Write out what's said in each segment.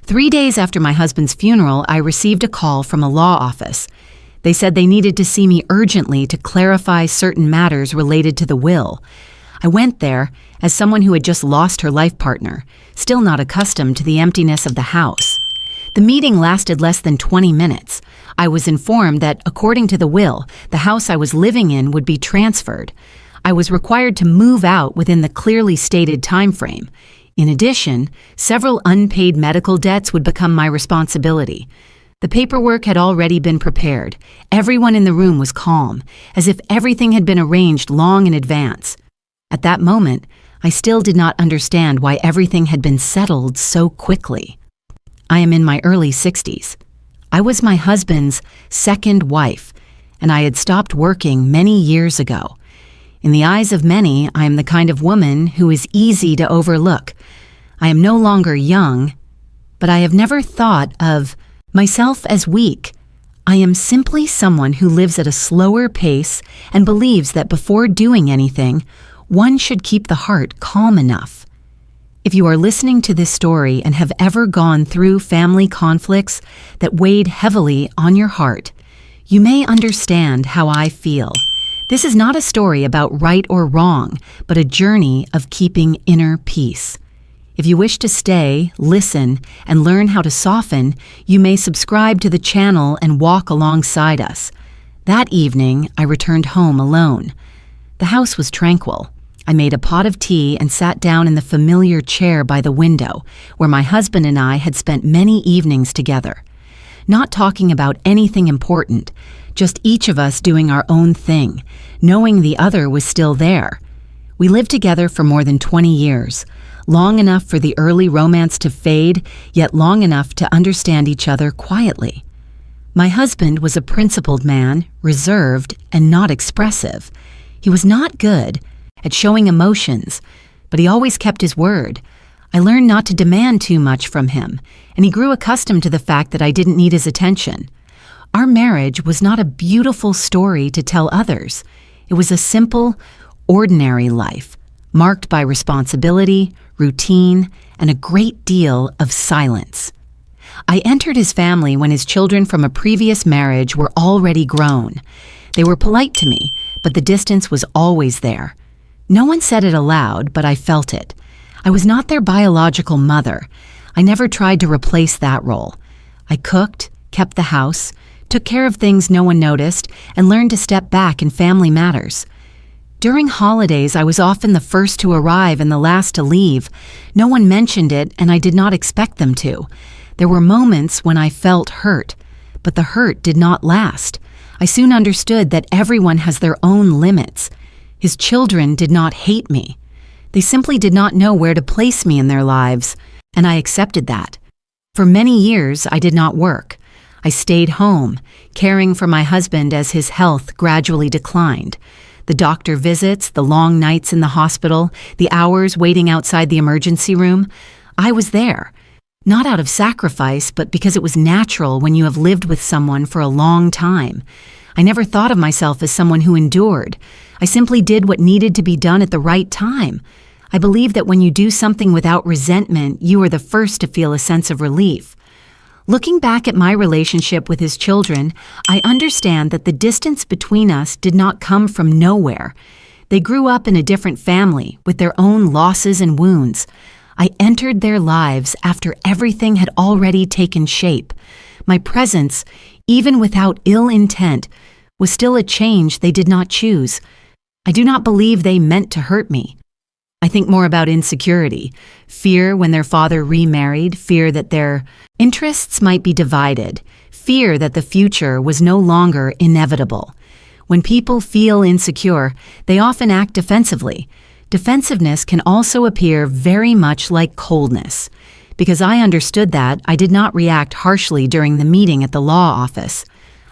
3 days after my husband's funeral, I received a call from a law office. They said they needed to see me urgently to clarify certain matters related to the will. I went there as someone who had just lost her life partner, still not accustomed to the emptiness of the house. The meeting lasted less than 20 minutes. I was informed that, according to the will, the house I was living in would be transferred. I was required to move out within the clearly stated time frame. In addition, several unpaid medical debts would become my responsibility. The paperwork had already been prepared. Everyone in the room was calm, as if everything had been arranged long in advance. At that moment, I still did not understand why everything had been settled so quickly. I am in my early 60s. I was my husband's second wife, and I had stopped working many years ago. In the eyes of many, I am the kind of woman who is easy to overlook. I am no longer young, but I have never thought of myself as weak. I am simply someone who lives at a slower pace and believes that before doing anything, one should keep the heart calm enough. If you are listening to this story and have ever gone through family conflicts that weighed heavily on your heart, you may understand how I feel. This is not a story about right or wrong, but a journey of keeping inner peace. If you wish to stay, listen, and learn how to soften, you may subscribe to the channel and walk alongside us. That evening, I returned home alone. The house was tranquil. I made a pot of tea and sat down in the familiar chair by the window, where my husband and I had spent many evenings together. Not talking about anything important, just each of us doing our own thing, knowing the other was still there. We lived together for more than 20 years, long enough for the early romance to fade, yet long enough to understand each other quietly. My husband was a principled man, reserved and not expressive. He was not good at showing emotions, but he always kept his word. I learned not to demand too much from him, and he grew accustomed to the fact that I didn't need his attention. Our marriage was not a beautiful story to tell others. It was a simple, ordinary life, marked by responsibility, routine, and a great deal of silence. I entered his family when his children from a previous marriage were already grown. They were polite to me, but the distance was always there. No one said it aloud, but I felt it. I was not their biological mother. I never tried to replace that role. I cooked, kept the house, took care of things no one noticed, and learned to step back in family matters. During holidays, I was often the first to arrive and the last to leave. No one mentioned it, and I did not expect them to. There were moments when I felt hurt, but the hurt did not last. I soon understood that everyone has their own limits. His children did not hate me. They simply did not know where to place me in their lives, and I accepted that. For many years, I did not work. I stayed home, caring for my husband as his health gradually declined. The doctor visits, the long nights in the hospital, the hours waiting outside the emergency room, I was there. Not out of sacrifice, but because it was natural when you have lived with someone for a long time. I never thought of myself as someone who endured. I simply did what needed to be done at the right time. I believe that when you do something without resentment, you are the first to feel a sense of relief. Looking back at my relationship with his children, I understand that the distance between us did not come from nowhere. They grew up in a different family with their own losses and wounds. I entered their lives after everything had already taken shape. My presence, even without ill intent, was still a change they did not choose. I do not believe they meant to hurt me. I think more about insecurity, fear when their father remarried, fear that their interests might be divided, fear that the future was no longer inevitable. When people feel insecure, they often act defensively. Defensiveness can also appear very much like coldness. Because I understood that, I did not react harshly during the meeting at the law office.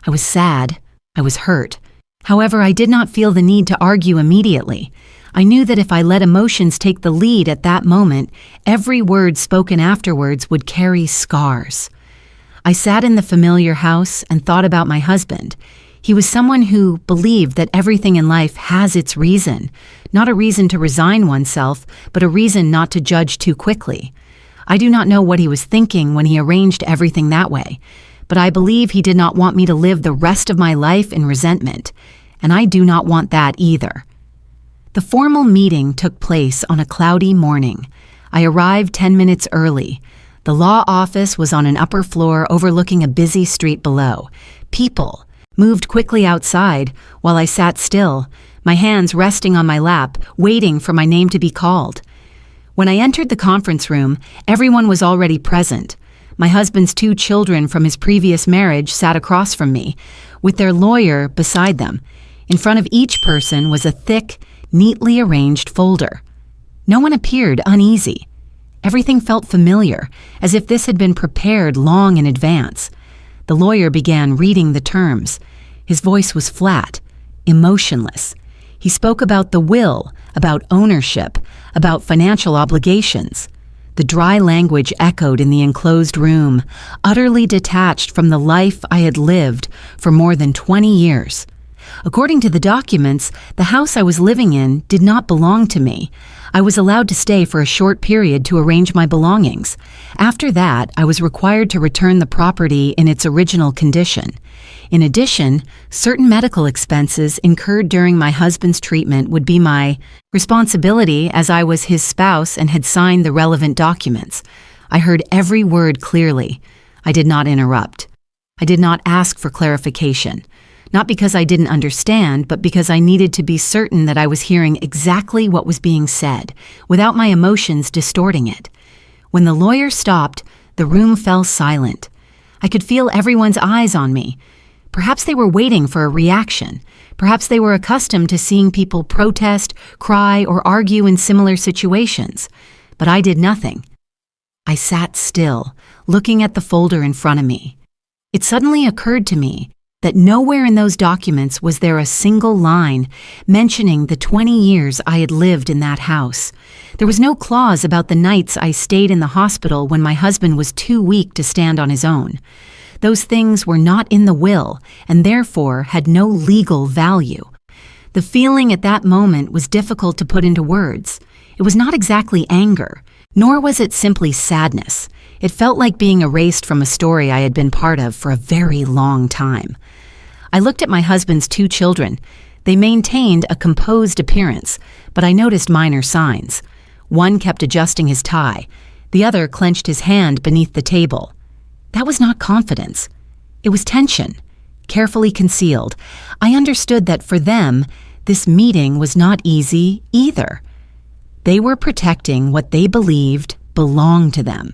I was sad. I was hurt. However, I did not feel the need to argue immediately. I knew that if I let emotions take the lead at that moment, every word spoken afterwards would carry scars. I sat in the familiar house and thought about my husband. He was someone who believed that everything in life has its reason, not a reason to resign oneself, but a reason not to judge too quickly. I do not know what he was thinking when he arranged everything that way, but I believe he did not want me to live the rest of my life in resentment, and I do not want that either. The formal meeting took place on a cloudy morning. I arrived 10 minutes early. The law office was on an upper floor overlooking a busy street below. People moved quickly outside while I sat still, my hands resting on my lap, waiting for my name to be called. When I entered the conference room, everyone was already present. My husband's 2 children from his previous marriage sat across from me, with their lawyer beside them. In front of each person was a thick, neatly arranged folder. No one appeared uneasy. Everything felt familiar, as if this had been prepared long in advance. The lawyer began reading the terms. His voice was flat, emotionless. He spoke about the will, about ownership, about financial obligations. The dry language echoed in the enclosed room, utterly detached from the life I had lived for more than 20 years. According to the documents, the house I was living in did not belong to me. I was allowed to stay for a short period to arrange my belongings. After that, I was required to return the property in its original condition. In addition, certain medical expenses incurred during my husband's treatment would be my responsibility, as I was his spouse and had signed the relevant documents. I heard every word clearly. I did not interrupt. I did not ask for clarification. Not because I didn't understand, but because I needed to be certain that I was hearing exactly what was being said, without my emotions distorting it. When the lawyer stopped, the room fell silent. I could feel everyone's eyes on me. Perhaps they were waiting for a reaction. Perhaps they were accustomed to seeing people protest, cry, or argue in similar situations. But I did nothing. I sat still, looking at the folder in front of me. It suddenly occurred to me that nowhere in those documents was there a single line mentioning the 20 years I had lived in that house. There was no clause about the nights I stayed in the hospital when my husband was too weak to stand on his own. Those things were not in the will and therefore had no legal value. The feeling at that moment was difficult to put into words. It was not exactly anger, nor was it simply sadness. It felt like being erased from a story I had been part of for a very long time. I looked at my husband's 2 children. They maintained a composed appearance, but I noticed minor signs. One kept adjusting his tie. The other clenched his hand beneath the table. That was not confidence. It was tension, carefully concealed. I understood that for them, this meeting was not easy either. They were protecting what they believed belonged to them.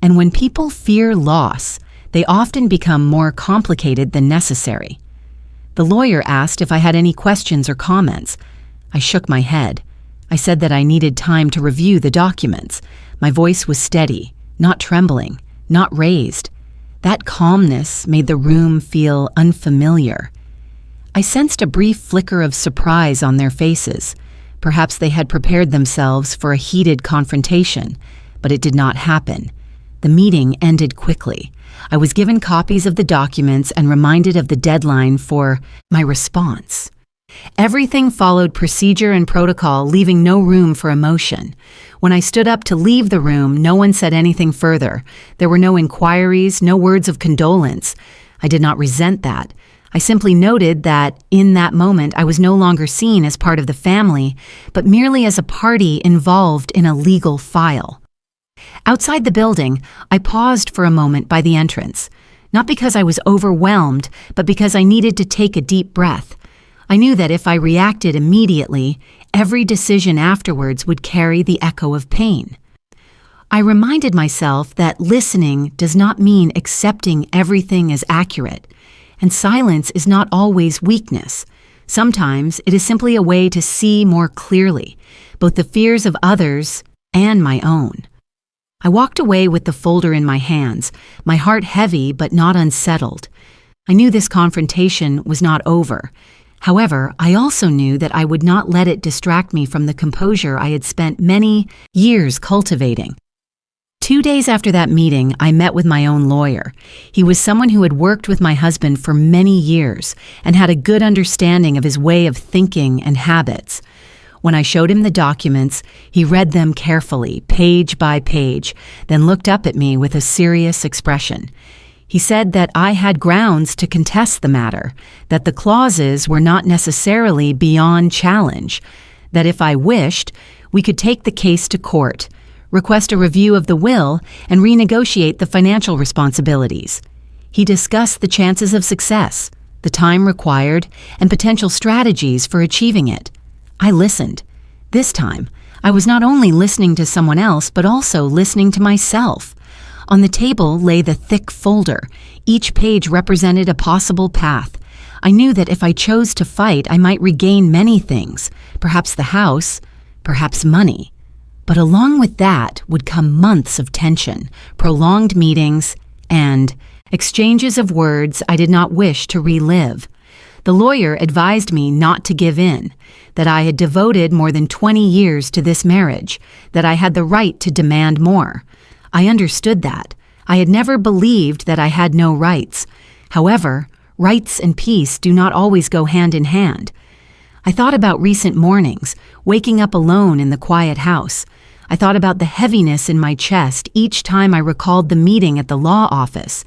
And when people fear loss, they often become more complicated than necessary. The lawyer asked if I had any questions or comments. I shook my head. I said that I needed time to review the documents. My voice was steady, not trembling, not raised. That calmness made the room feel unfamiliar. I sensed a brief flicker of surprise on their faces. Perhaps they had prepared themselves for a heated confrontation, but it did not happen. The meeting ended quickly. I was given copies of the documents and reminded of the deadline for my response. Everything followed procedure and protocol, leaving no room for emotion. When I stood up to leave the room, no one said anything further. There were no inquiries, no words of condolence. I did not resent that. I simply noted that in that moment I was no longer seen as part of the family, but merely as a party involved in a legal file. Outside the building, I paused for a moment by the entrance, not because I was overwhelmed, but because I needed to take a deep breath. I knew that if I reacted immediately, every decision afterwards would carry the echo of pain. I reminded myself that listening does not mean accepting everything as accurate, and silence is not always weakness. Sometimes it is simply a way to see more clearly, both the fears of others and my own. I walked away with the folder in my hands, my heart heavy but not unsettled. I knew this confrontation was not over. However, I also knew that I would not let it distract me from the composure I had spent many years cultivating. 2 days after that meeting, I met with my own lawyer. He was someone who had worked with my husband for many years and had a good understanding of his way of thinking and habits. When I showed him the documents, he read them carefully, page by page, then looked up at me with a serious expression. He said that I had grounds to contest the matter, that the clauses were not necessarily beyond challenge, that if I wished, we could take the case to court, request a review of the will, and renegotiate the financial responsibilities. He discussed the chances of success, the time required, and potential strategies for achieving it. I listened. This time, I was not only listening to someone else, but also listening to myself. On the table lay the thick folder. Each page represented a possible path. I knew that if I chose to fight, I might regain many things, perhaps the house, perhaps money. But along with that would come months of tension, prolonged meetings, and exchanges of words I did not wish to relive. The lawyer advised me not to give in, that I had devoted more than 20 years to this marriage, that I had the right to demand more. I understood that. I had never believed that I had no rights. However, rights and peace do not always go hand in hand. I thought about recent mornings, waking up alone in the quiet house. I thought about the heaviness in my chest each time I recalled the meeting at the law office.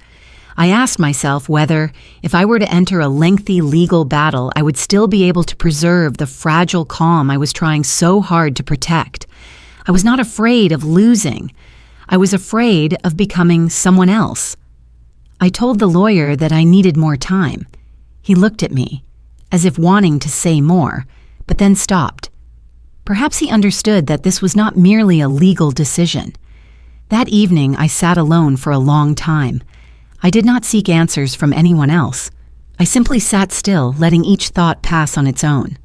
I asked myself whether, if I were to enter a lengthy legal battle, I would still be able to preserve the fragile calm I was trying so hard to protect. I was not afraid of losing. I was afraid of becoming someone else. I told the lawyer that I needed more time. He looked at me, as if wanting to say more, but then stopped. Perhaps he understood that this was not merely a legal decision. That evening, I sat alone for a long time. I did not seek answers from anyone else. I simply sat still, letting each thought pass on its own.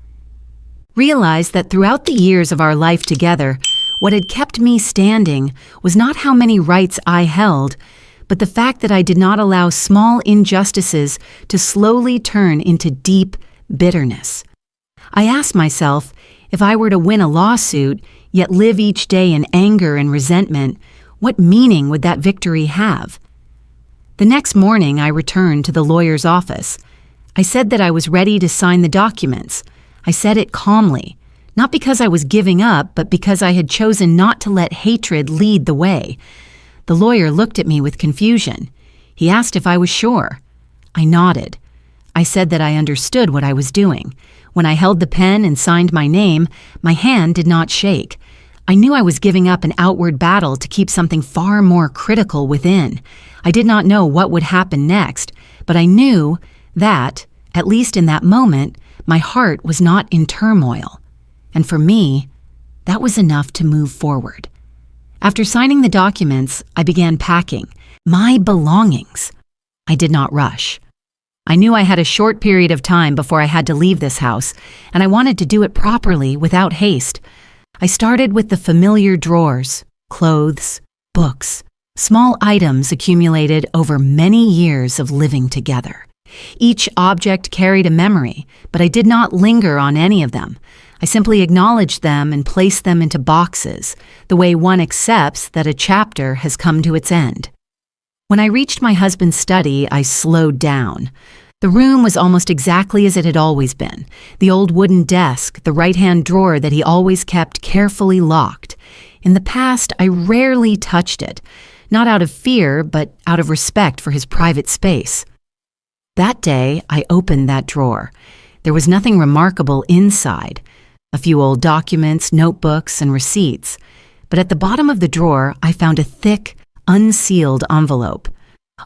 Realized that throughout the years of our life together, what had kept me standing was not how many rights I held, but the fact that I did not allow small injustices to slowly turn into deep bitterness. I asked myself, if I were to win a lawsuit, yet live each day in anger and resentment, what meaning would that victory have? The next morning, I returned to the lawyer's office. I said that I was ready to sign the documents. I said it calmly. Not because I was giving up, but because I had chosen not to let hatred lead the way. The lawyer looked at me with confusion. He asked if I was sure. I nodded. I said that I understood what I was doing. When I held the pen and signed my name, my hand did not shake. I knew I was giving up an outward battle to keep something far more critical within. I did not know what would happen next, but I knew that, at least in that moment, my heart was not in turmoil. And for me, that was enough to move forward. After signing the documents, I began packing my belongings. I did not rush. I knew I had a short period of time before I had to leave this house, and I wanted to do it properly without haste. I started with the familiar drawers, clothes, books, small items accumulated over many years of living together. Each object carried a memory, but I did not linger on any of them. I simply acknowledged them and placed them into boxes, the way one accepts that a chapter has come to its end. When I reached my husband's study, I slowed down. The room was almost exactly as it had always been. The old wooden desk, the right-hand drawer that he always kept carefully locked. In the past, I rarely touched it, not out of fear, but out of respect for his private space. That day, I opened that drawer. There was nothing remarkable inside. A few old documents, notebooks, and receipts. But at the bottom of the drawer, I found a thick, unsealed envelope.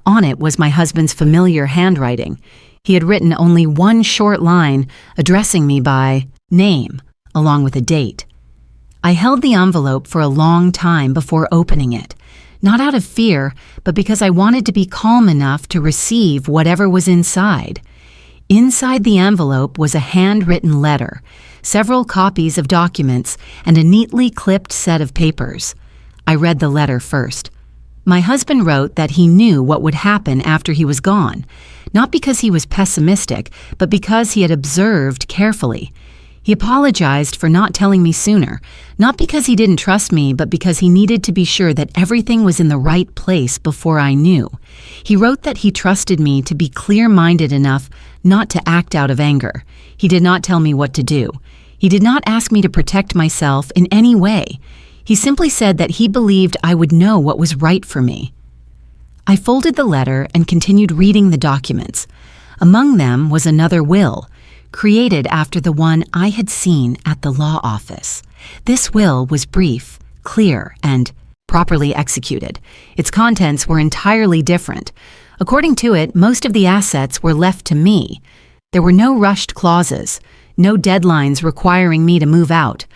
On it was my husband's familiar handwriting. He had written only one short line addressing me by name, along with a date. I held the envelope for a long time before opening it, not out of fear, but because I wanted to be calm enough to receive whatever was inside. Inside the envelope was a handwritten letter, several copies of documents, and a neatly clipped set of papers. I read the letter first. My husband wrote that he knew what would happen after he was gone, not because he was pessimistic, but because he had observed carefully. He apologized for not telling me sooner, not because he didn't trust me, but because he needed to be sure that everything was in the right place before I knew. He wrote that he trusted me to be clear-minded enough not to act out of anger. He did not tell me what to do. He did not ask me to protect myself in any way. He simply said that he believed I would know what was right for me. I folded the letter and continued reading the documents. Among them was another will, created after the one I had seen at the law office. This will was brief, clear, and properly executed. Its contents were entirely different. According to it, most of the assets were left to me. There were no rushed clauses, no deadlines requiring me to move out.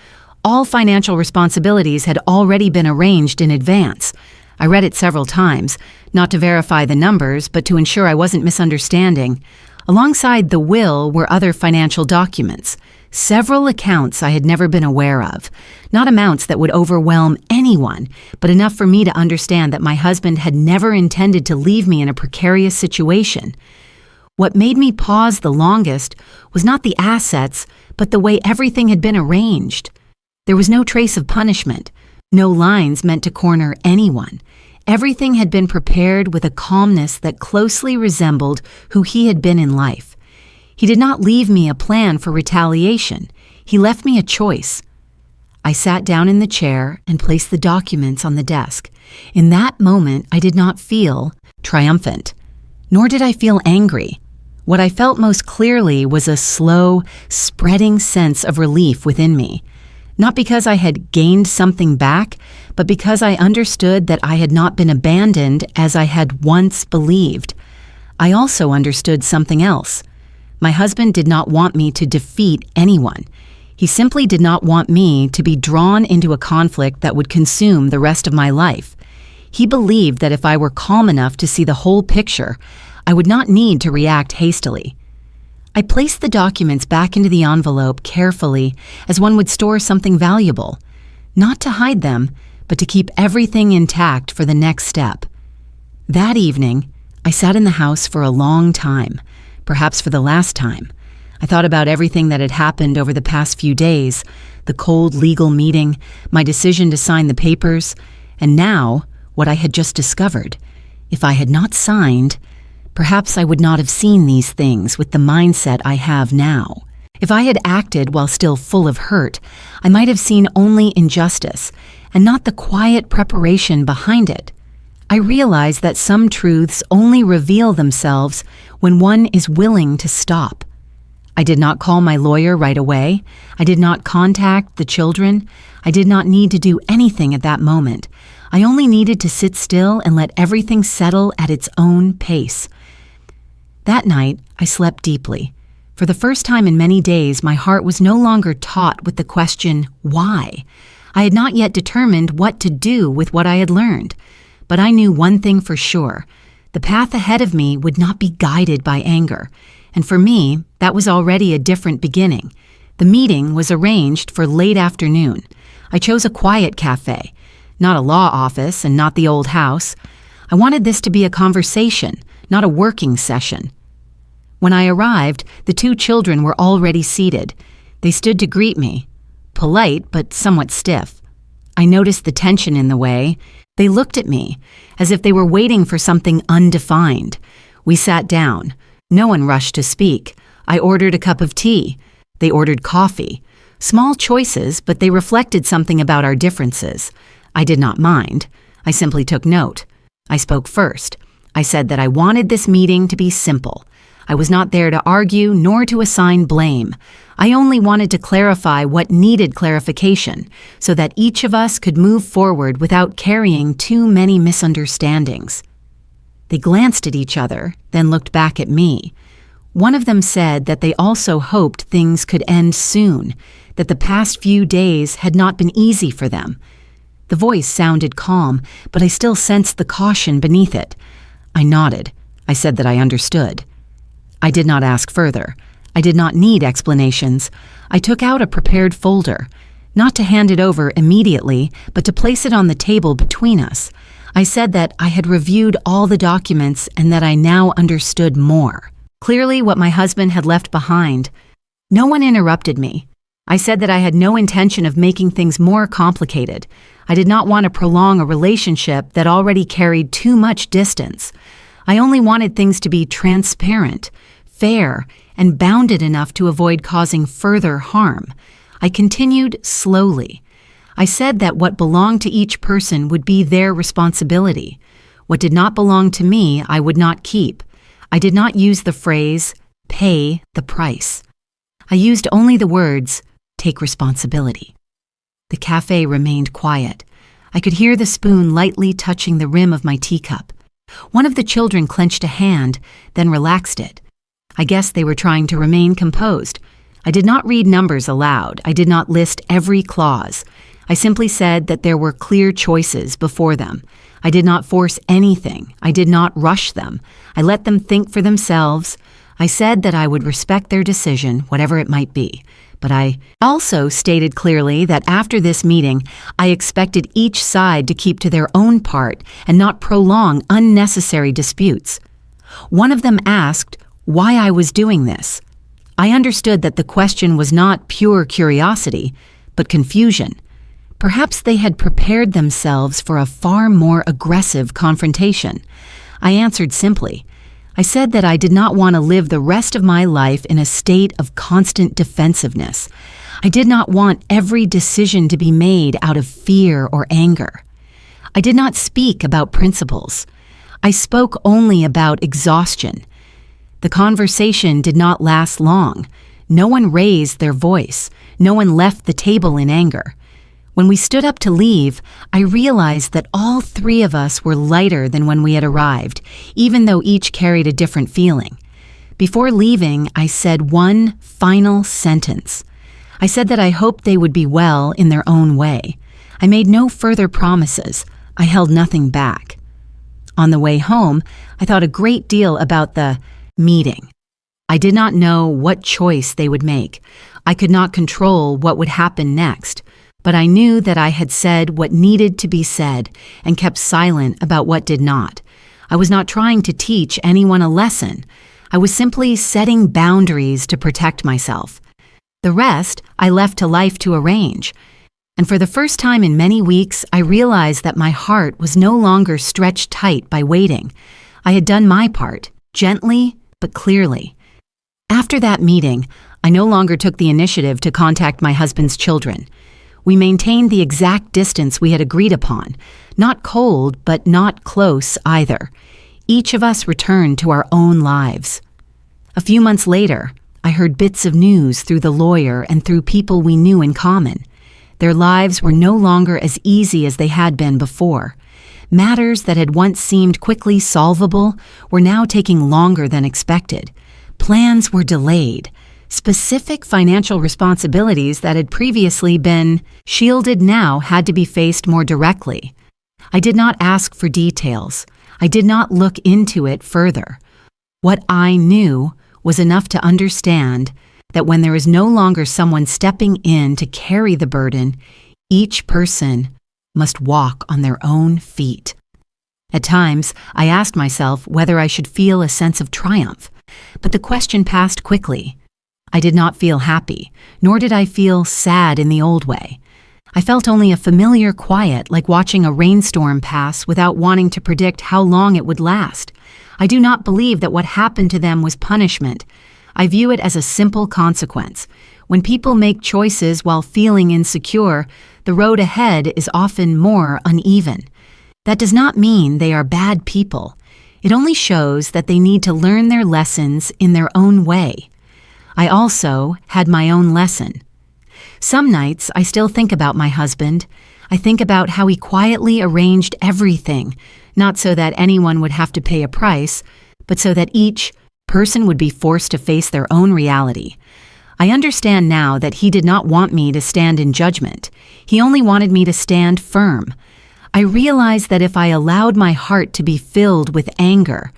All financial responsibilities had already been arranged in advance. I read it several times, not to verify the numbers, but to ensure I wasn't misunderstanding. Alongside the will were other financial documents, several accounts I had never been aware of, not amounts that would overwhelm anyone, but enough for me to understand that my husband had never intended to leave me in a precarious situation. What made me pause the longest was not the assets, but the way everything had been arranged. There was no trace of punishment, no lines meant to corner anyone. Everything had been prepared with a calmness that closely resembled who he had been in life. He did not leave me a plan for retaliation. He left me a choice. I sat down in the chair and placed the documents on the desk. In that moment, I did not feel triumphant, nor did I feel angry. What I felt most clearly was a slow, spreading sense of relief within me. Not because I had gained something back, but because I understood that I had not been abandoned as I had once believed. I also understood something else. My husband did not want me to defeat anyone. He simply did not want me to be drawn into a conflict that would consume the rest of my life. He believed that if I were calm enough to see the whole picture, I would not need to react hastily. I placed the documents back into the envelope carefully, as one would store something valuable, not to hide them, but to keep everything intact for the next step. That evening, I sat in the house for a long time, perhaps for the last time. I thought about everything that had happened over the past few days, the cold legal meeting, my decision to sign the papers, and now what I had just discovered. If I had not signed, perhaps I would not have seen these things with the mindset I have now. If I had acted while still full of hurt, I might have seen only injustice and not the quiet preparation behind it. I realized that some truths only reveal themselves when one is willing to stop. I did not call my lawyer right away. I did not contact the children. I did not need to do anything at that moment. I only needed to sit still and let everything settle at its own pace. That night, I slept deeply. For the first time in many days, my heart was no longer taut with the question, why? I had not yet determined what to do with what I had learned. But I knew one thing for sure. The path ahead of me would not be guided by anger. And for me, that was already a different beginning. The meeting was arranged for late afternoon. I chose a quiet cafe, not a law office and not the old house. I wanted this to be a conversation, not a working session. When I arrived, the two children were already seated. They stood to greet me, polite but somewhat stiff. I noticed the tension in the way. They looked at me, as if they were waiting for something undefined. We sat down. No one rushed to speak. I ordered a cup of tea. They ordered coffee. Small choices, but they reflected something about our differences. I did not mind. I simply took note. I spoke first. I said that I wanted this meeting to be simple. I was not there to argue nor to assign blame. I only wanted to clarify what needed clarification so that each of us could move forward without carrying too many misunderstandings. They glanced at each other, then looked back at me. One of them said that they also hoped things could end soon, that the past few days had not been easy for them. The voice sounded calm, but I still sensed the caution beneath it. I nodded. I said that I understood. I did not ask further. I did not need explanations. I took out a prepared folder, not to hand it over immediately, but to place it on the table between us. I said that I had reviewed all the documents and that I now understood more. Clearly what my husband had left behind. No one interrupted me. I said that I had no intention of making things more complicated. I did not want to prolong a relationship that already carried too much distance. I only wanted things to be transparent, fair, and bounded enough to avoid causing further harm. I continued slowly. I said that what belonged to each person would be their responsibility. What did not belong to me, I would not keep. I did not use the phrase, pay the price. I used only the words, take responsibility. The cafe remained quiet. I could hear the spoon lightly touching the rim of my teacup. One of the children clenched a hand, then relaxed it. I guess they were trying to remain composed. I did not read numbers aloud. I did not list every clause. I simply said that there were clear choices before them. I did not force anything. I did not rush them. I let them think for themselves. I said that I would respect their decision, whatever it might be. But I also stated clearly that after this meeting, I expected each side to keep to their own part and not prolong unnecessary disputes. One of them asked why I was doing this. I understood that the question was not pure curiosity, but confusion. Perhaps they had prepared themselves for a far more aggressive confrontation. I answered simply. I said that I did not want to live the rest of my life in a state of constant defensiveness. I did not want every decision to be made out of fear or anger. I did not speak about principles. I spoke only about exhaustion. The conversation did not last long. No one raised their voice. No one left the table in anger. When we stood up to leave, I realized that all three of us were lighter than when we had arrived, even though each carried a different feeling. Before leaving, I said one final sentence. I said that I hoped they would be well in their own way. I made no further promises. I held nothing back. On the way home, I thought a great deal about the meeting. I did not know what choice they would make. I could not control what would happen next. But I knew that I had said what needed to be said and kept silent about what did not. I was not trying to teach anyone a lesson. I was simply setting boundaries to protect myself. The rest I left to life to arrange. And for the first time in many weeks, I realized that my heart was no longer stretched tight by waiting. I had done my part, gently but clearly. After that meeting, I no longer took the initiative to contact my husband's children. We maintained the exact distance we had agreed upon, not cold, but not close either. Each of us returned to our own lives. A few months later, I heard bits of news through the lawyer and through people we knew in common. Their lives were no longer as easy as they had been before. Matters that had once seemed quickly solvable were now taking longer than expected. Plans were delayed. Specific financial responsibilities that had previously been shielded now had to be faced more directly. I did not ask for details. I did not look into it further. What I knew was enough to understand that when there is no longer someone stepping in to carry the burden, each person must walk on their own feet. At times, I asked myself whether I should feel a sense of triumph, but the question passed quickly. I did not feel happy, nor did I feel sad in the old way. I felt only a familiar quiet, like watching a rainstorm pass without wanting to predict how long it would last. I do not believe that what happened to them was punishment. I view it as a simple consequence. When people make choices while feeling insecure, the road ahead is often more uneven. That does not mean they are bad people. It only shows that they need to learn their lessons in their own way. I also had my own lesson. Some nights I still think about my husband. I think about how he quietly arranged everything, not so that anyone would have to pay a price, but so that each person would be forced to face their own reality. I understand now that he did not want me to stand in judgment. He only wanted me to stand firm. I realized that if I allowed my heart to be filled with anger,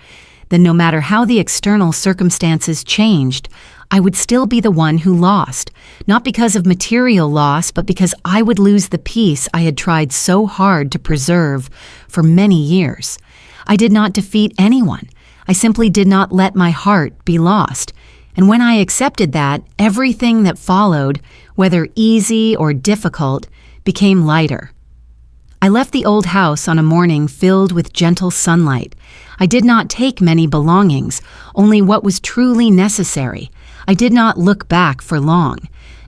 then no matter how the external circumstances changed, I would still be the one who lost, not because of material loss, but because I would lose the peace I had tried so hard to preserve for many years. I did not defeat anyone. I simply did not let my heart be lost. And when I accepted that, everything that followed, whether easy or difficult, became lighter. I left the old house on a morning filled with gentle sunlight. I did not take many belongings, only what was truly necessary. I did not look back for long.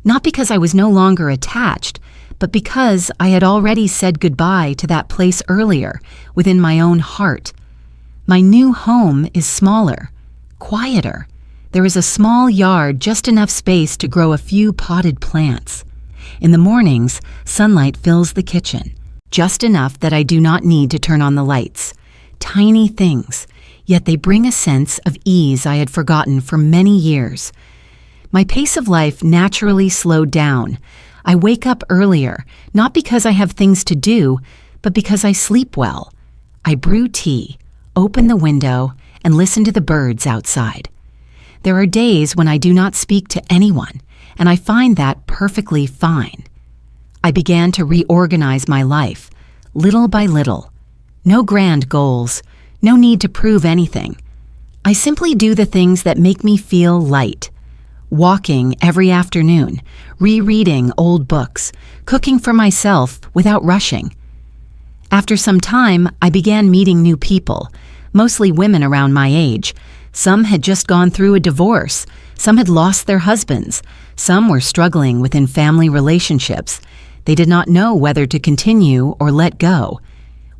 Not because I was no longer attached, but because I had already said goodbye to that place earlier within my own heart. My new home is smaller, quieter. There is a small yard, just enough space to grow a few potted plants. In the mornings, sunlight fills the kitchen, just enough that I do not need to turn on the lights. Tiny things, yet they bring a sense of ease I had forgotten for many years. My pace of life naturally slowed down. I wake up earlier, not because I have things to do, but because I sleep well. I brew tea, open the window, and listen to the birds outside. There are days when I do not speak to anyone, and I find that perfectly fine. I began to reorganize my life, little by little. No grand goals, no need to prove anything. I simply do the things that make me feel light. Walking every afternoon, rereading old books, cooking for myself without rushing. After some time, I began meeting new people, mostly women around my age. Some had just gone through a divorce, some had lost their husbands, some were struggling within family relationships. They did not know whether to continue or let go.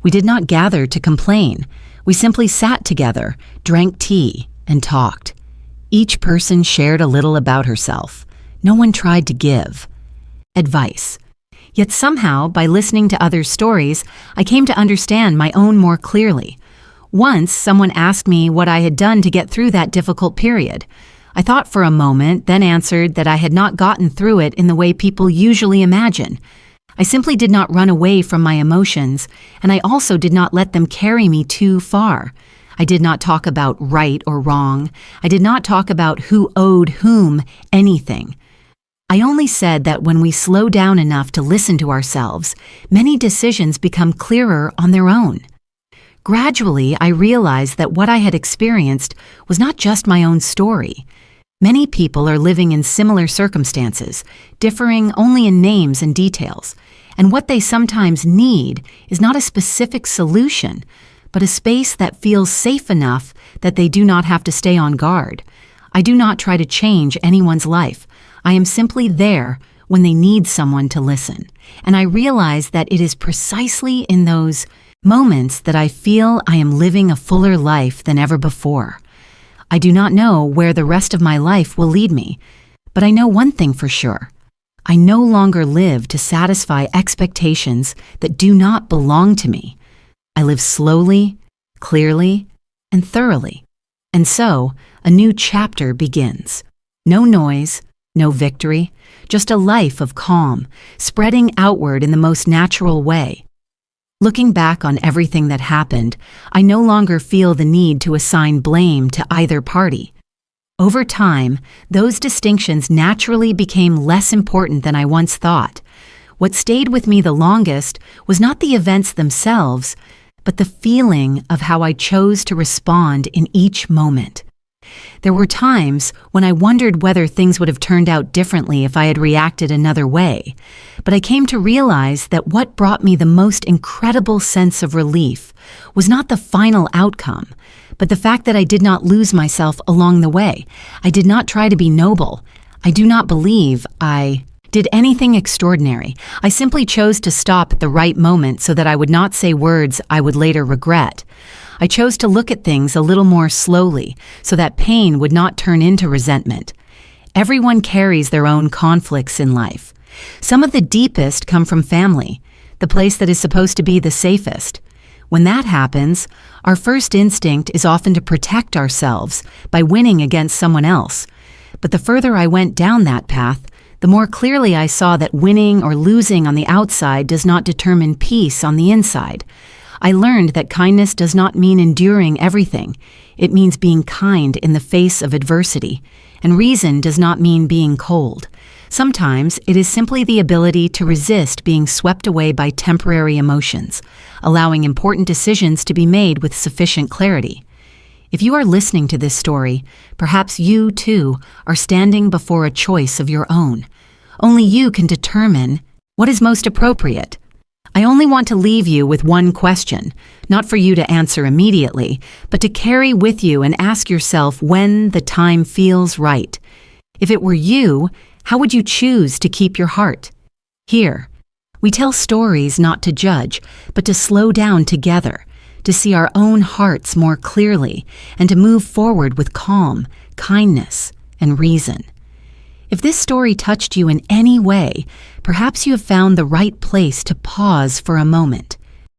We did not gather to complain. We simply sat together, drank tea, and talked. Each person shared a little about herself. No one tried to give advice. Yet somehow, by listening to others' stories, I came to understand my own more clearly. Once, someone asked me what I had done to get through that difficult period. I thought for a moment, then answered that I had not gotten through it in the way people usually imagine. I simply did not run away from my emotions, and I also did not let them carry me too far. I did not talk about right or wrong. I did not talk about who owed whom anything. I only said that when we slow down enough to listen to ourselves, many decisions become clearer on their own. Gradually, I realized that what I had experienced was not just my own story. Many people are living in similar circumstances, differing only in names and details, and what they sometimes need is not a specific solution, but a space that feels safe enough that they do not have to stay on guard. I do not try to change anyone's life. I am simply there when they need someone to listen, and I realize that it is precisely in those moments that I feel I am living a fuller life than ever before. I do not know where the rest of my life will lead me, but I know one thing for sure. I no longer live to satisfy expectations that do not belong to me. I live slowly, clearly, and thoroughly. And so, a new chapter begins. No noise, no victory, just a life of calm, spreading outward in the most natural way. Looking back on everything that happened, I no longer feel the need to assign blame to either party. Over time, those distinctions naturally became less important than I once thought. What stayed with me the longest was not the events themselves, but the feeling of how I chose to respond in each moment. There were times when I wondered whether things would have turned out differently if I had reacted another way, but I came to realize that what brought me the most incredible sense of relief was not the final outcome, but the fact that I did not lose myself along the way. I did not try to be noble. I do not believe I did anything extraordinary. I simply chose to stop at the right moment so that I would not say words I would later regret. I chose to look at things a little more slowly so that pain would not turn into resentment. Everyone carries their own conflicts in life. Some of the deepest come from family, the place that is supposed to be the safest. When that happens, our first instinct is often to protect ourselves by winning against someone else. But the further I went down that path, the more clearly I saw that winning or losing on the outside does not determine peace on the inside. I learned that kindness does not mean enduring everything. It means being kind in the face of adversity. And reason does not mean being cold. Sometimes it is simply the ability to resist being swept away by temporary emotions, allowing important decisions to be made with sufficient clarity. If you are listening to this story, perhaps you, too, are standing before a choice of your own. Only you can determine what is most appropriate. I only want to leave you with one question, not for you to answer immediately, but to carry with you and ask yourself when the time feels right. If it were you, How would you choose to keep your heart? Here, we tell stories not to judge, but to slow down together, to see our own hearts more clearly, and to move forward with calm, kindness, and reason. If this story touched you in any way, perhaps you have found the right place to pause for a moment.